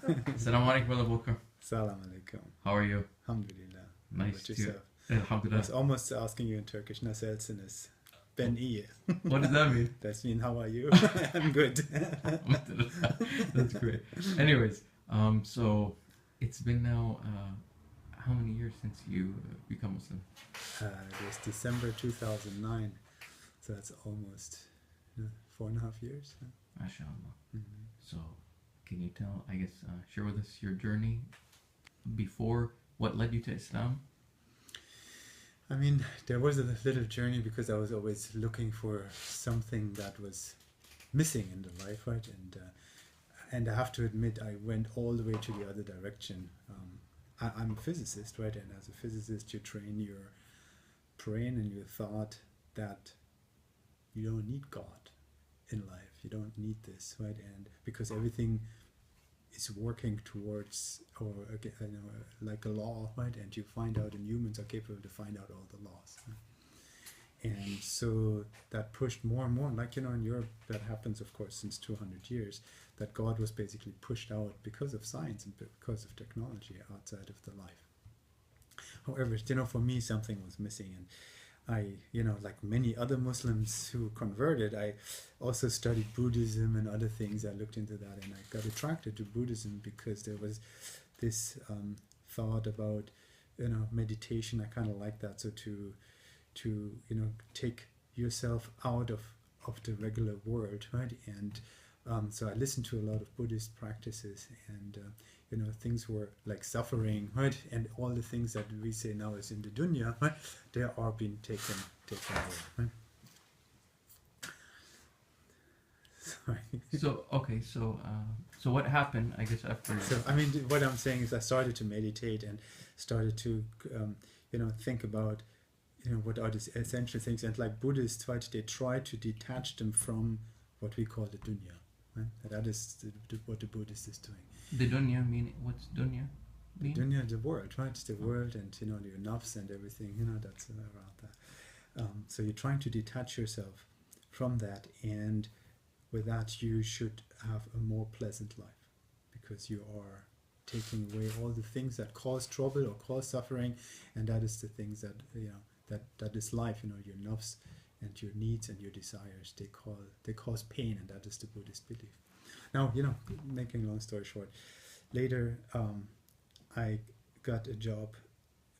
Assalamu alaikum, brother Volker. Salam alaikum. How are you? Alhamdulillah. Nice to Yourself? I Alhamdulillah. was almost asking you in Turkish, nasılsın? Ben iyi. What does that mean? That's mean, how are you? I'm good. That's great. Anyways, so it's been now how many years since you become Muslim? It was December 2009, so that's almost 4.5 years. MashaAllah. Mm-hmm. So, can you tell, I guess, share with us your journey before, what led you to Islam? I mean, there was a little journey because I was always looking for something that was missing in the life, right? And I have to admit, I went all the way to the other direction. I'm a physicist, right? And as a physicist, you train your brain and your thought that you don't need God in life. You don't need this, right? And because everything is working towards, or like a law, right? And you find out, and humans are capable to find out all the laws. Right? And so that pushed more and more, like, in Europe, that happens, of course, since 200 years, that God was basically pushed out because of science and because of technology outside of the life. However, for me, something was missing, and I, like many other Muslims who converted, I also studied Buddhism and other things. I looked into that, and I got attracted to Buddhism because there was this thought about, meditation. I kind of like that. So to take yourself out of the regular world, right? And so I listened to a lot of Buddhist practices, and things were like suffering, right? And all the things that we say now is in the dunya, right? They are being taken away, right? Sorry. So, okay, so what happened, I guess, after... So, I mean, what I'm saying is I started to meditate and started to, think about, what are the essential things. And like Buddhists, right, they try to detach them from what we call the dunya. Right? And that is what the Buddhist is doing. The dunya mean, what's dunya mean? The dunya, the world, right? It's the world, and your nafs and everything, that's around that. So you're trying to detach yourself from that, and with that you should have a more pleasant life, because you are taking away all the things that cause trouble or cause suffering, and that is the things that that is life. Your nafs and your needs and your desires, they cause pain, and that is the Buddhist belief. Now, making a long story short, later I got a job,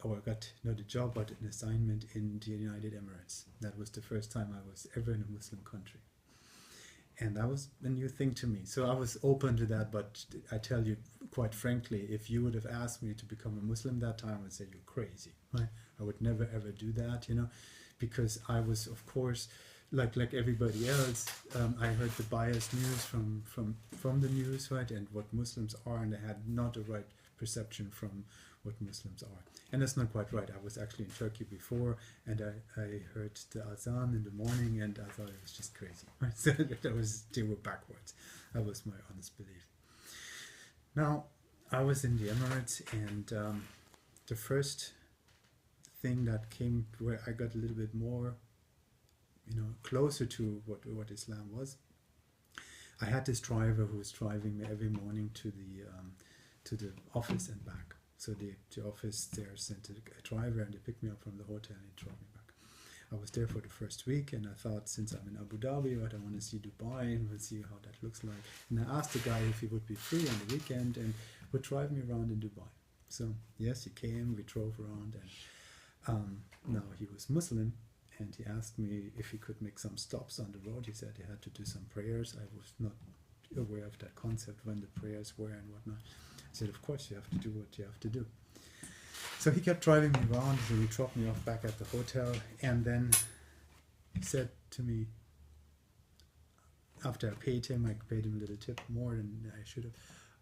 or got not a job but an assignment in the United Emirates. That was the first time I was ever in a Muslim country, and that was a new thing to me. So I was open to that, but I tell you quite frankly, if you would have asked me to become a Muslim that time, I would say you're crazy, right? I would never ever do that, because I was, of course, like everybody else, I heard the biased news from the news, right, and what Muslims are, and I had not a right perception from what Muslims are. And that's not quite right. I was actually in Turkey before, and I heard the azan in the morning, and I thought it was just crazy, right? So they were backwards. That was my honest belief. Now, I was in the Emirates, and the first thing that came where I got a little bit more closer to what Islam was, I had this driver who was driving me every morning to the office and back. So the office there sent a driver, and they picked me up from the hotel and drove me back. I was there for the first week, and I thought, since I'm in Abu Dhabi, right, I want to see Dubai, and we'll see how that looks like. And I asked the guy if he would be free on the weekend and would drive me around in Dubai. So yes, he came, we drove around, and now he was Muslim, and he asked me if he could make some stops on the road. He said he had to do some prayers. I was not aware of that concept, when the prayers were and whatnot. I said, of course, you have to do what you have to do. So he kept driving me around, so he dropped me off back at the hotel, and then he said to me, after I paid him a little tip more than I should have,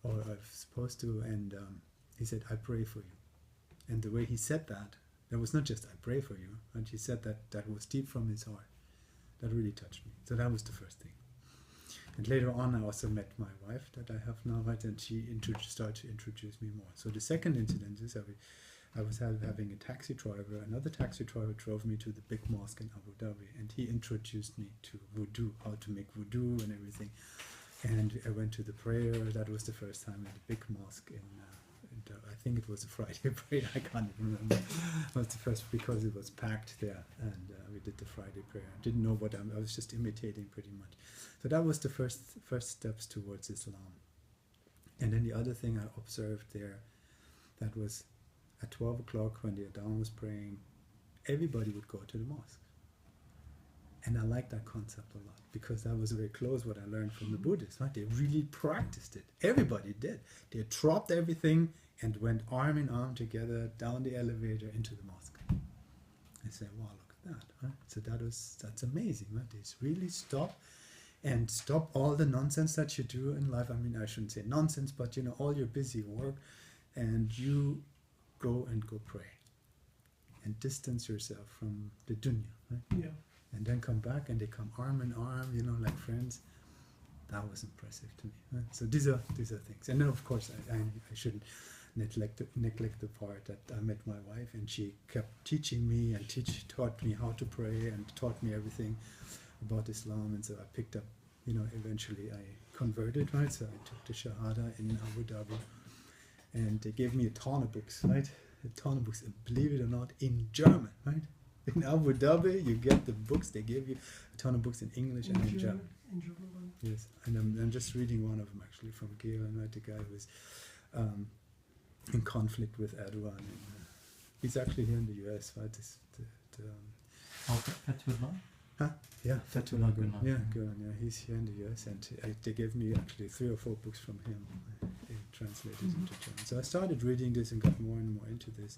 or I was supposed to, and he said, I pray for you. And the way he said that was not just I pray for you, and he said that was deep from his heart. That really touched me. So that was the first thing. And later on, I also met my wife that I have now, right, and she started to introduce me more. So the second incident is I was having a taxi driver. Another taxi driver drove me to the big mosque in Abu Dhabi, and he introduced me to wudu, how to make wudu and everything. And I went to the prayer. That was the first time in the big mosque I think it was a Friday prayer. I can't even remember. It was the first because it was packed there, and we did the Friday prayer. I didn't know what I was just imitating pretty much. So that was the first steps towards Islam. And then the other thing I observed there, that was at 12 o'clock when the Adhan was praying, everybody would go to the mosque. And I like that concept a lot, because that was very close what I learned from the Buddhists, right? They really practiced it. Everybody did. They dropped everything and went arm in arm together down the elevator into the mosque. I said, wow, look at that. Right? So that's amazing, right? They really stop all the nonsense that you do in life. I mean, I shouldn't say nonsense, but all your busy work, and you go pray and distance yourself from the dunya, right? Yeah. And then come back, and they come arm in arm, like friends. That was impressive to me. Right? So these are things. And then, of course, I shouldn't neglect the part that I met my wife, and she kept teaching me and taught me how to pray and taught me everything about Islam. And so I picked up, eventually I converted, right? So I took the Shahada in Abu Dhabi, and they gave me a ton of books, right? A ton of books, and believe it or not, in German, right? In Abu Dhabi, you get the books. They gave you a ton of books in English and in German. In German. Yes, and I'm just reading one of them actually from Galen, right? The guy who was in conflict with Erdogan. And, he's actually here in the US, right? Fethullah? Huh? Yeah, Fethullah Gulen. Gulen. Yeah, Gulen. Yeah, he's here in the US, and they gave me actually 3 or 4 books from him, translated into German. So I started reading this and got more and more into this,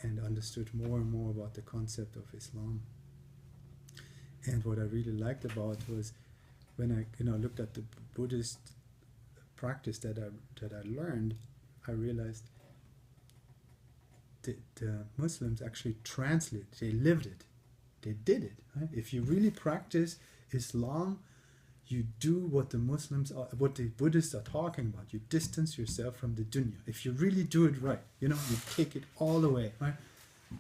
and understood more and more about the concept of Islam. And what I really liked about was when I looked at the Buddhist practice that I learned, I realized the Muslims actually translate, they lived it, they did it. Right? If you really practice Islam, you do what what the Buddhists are talking about. You distance yourself from the dunya. If you really do it right, you take it all away, right?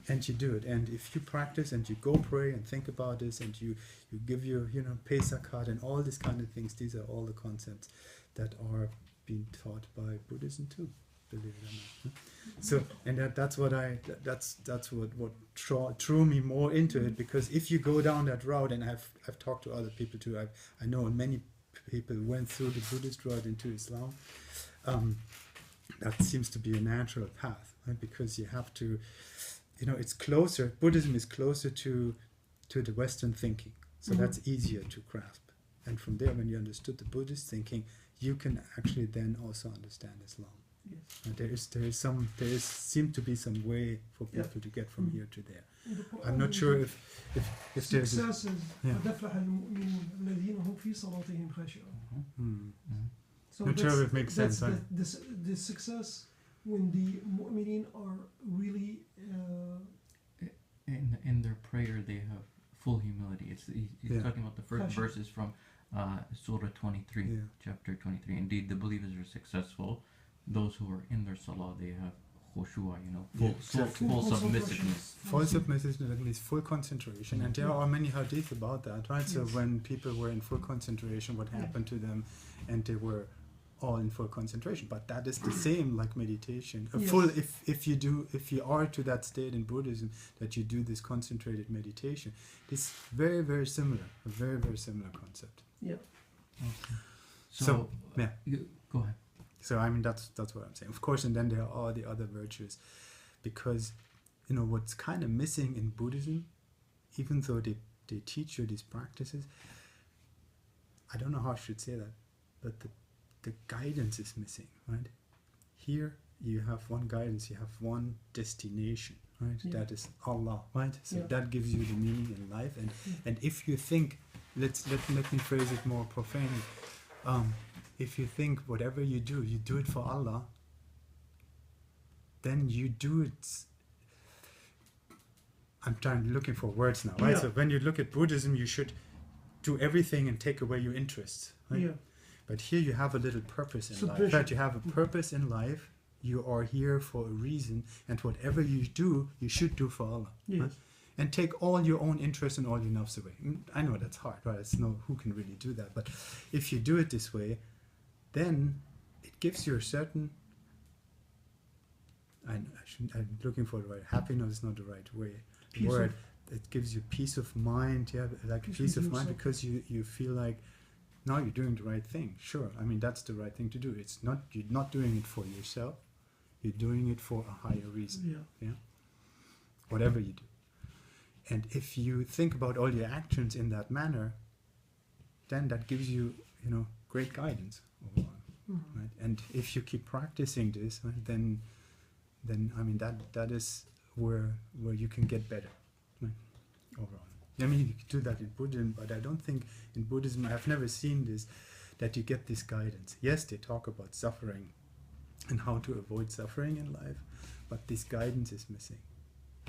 And you do it. And if you practice and you go pray and think about this, and you give your, pay zakat and all these kind of things, these are all the concepts that are being taught by Buddhism too, believe it or not. So, and that's what drew me more into it, because if you go down that route, and I've talked to other people too, I know many people went through the Buddhist route into Islam, that seems to be a natural path, right? Because you have to, it's closer, Buddhism is closer to the Western thinking, so that's easier to grasp. And from there, when you understood the Buddhist thinking, you can actually then also understand Islam. Yes. And there seems to be some way for people to get from here to there. I'm not sure if there's success is قد أفلح المؤمنون الذين هم في صلاتهم خاشعون. So not sure if it makes sense. The success when the mu'minin are really in their prayer, they have full humility. He's talking about the first verses from Surah 23, chapter 23. Indeed, the believers are successful. Those who are in their salah, they have khushu'a, full submissiveness. Full submissiveness, that means full concentration. And there are many hadith about that, right? So when people were in full concentration, what happened to them? And they were all in full concentration. But that is the same like meditation. If you are to that state in Buddhism, that you do this concentrated meditation, it's very, very similar. A very, very similar concept. Yeah. Okay. So go ahead. So I mean that's what I'm saying. Of course, and then there are all the other virtues, because what's kind of missing in Buddhism, even though they teach you these practices, I don't know how I should say that, but the guidance is missing, right? Here you have one guidance, you have one destination, right? Yeah. That is Allah, right? So that gives you the meaning in life, and if you think, let me phrase it more profanely. If you think whatever you do it for Allah, then you do it. I'm looking for words now, right? So when you look at Buddhism, you should do everything and take away your interests, right? Yeah. But here you have a little purpose in life. Right? You have a purpose in life. You are here for a reason, and whatever you do, you should do for Allah. Yes. Right? And take all your own interests and all your nafs away. I know that's hard, right? Who can really do that? But if you do it this way, then it gives you a certain, I'm looking for the right, happiness is not the right word. It gives you peace of mind, like peace of mind, because you feel like now you're doing the right thing. Sure, I mean that's the right thing to do. It's not, you're not doing it for yourself, you're doing it for a higher reason. Yeah. Whatever you do. And if you think about all your actions in that manner, then that gives you, great guidance overall. Right? And if you keep practicing this, right, then I mean that is where you can get better, right, overall. I mean, you can do that in Buddhism, but I don't think in Buddhism, I've never seen this, that you get this guidance. Yes, they talk about suffering and how to avoid suffering in life, but this guidance is missing.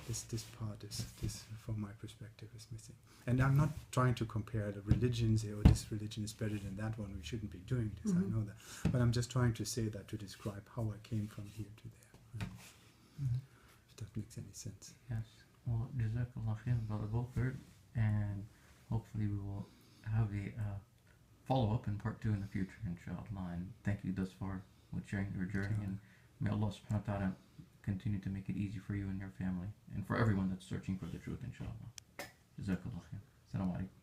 This part is, from my perspective, is missing. And I'm not trying to compare the religions, or this religion is better than that one, we shouldn't be doing this, I know that. But I'm just trying to say that to describe how I came from here to there. If that makes any sense. Yes. Well, Jazakallah khair, Brother Volker, and hopefully we will have a follow-up in part 2 in the future, inshallah. And thank you thus far with sharing your journey, and may Allah subhanahu wa ta'ala continue to make it easy for you and your family, and for everyone that's searching for the truth, inshallah. Jazakallah khair. Assalamu alaikum.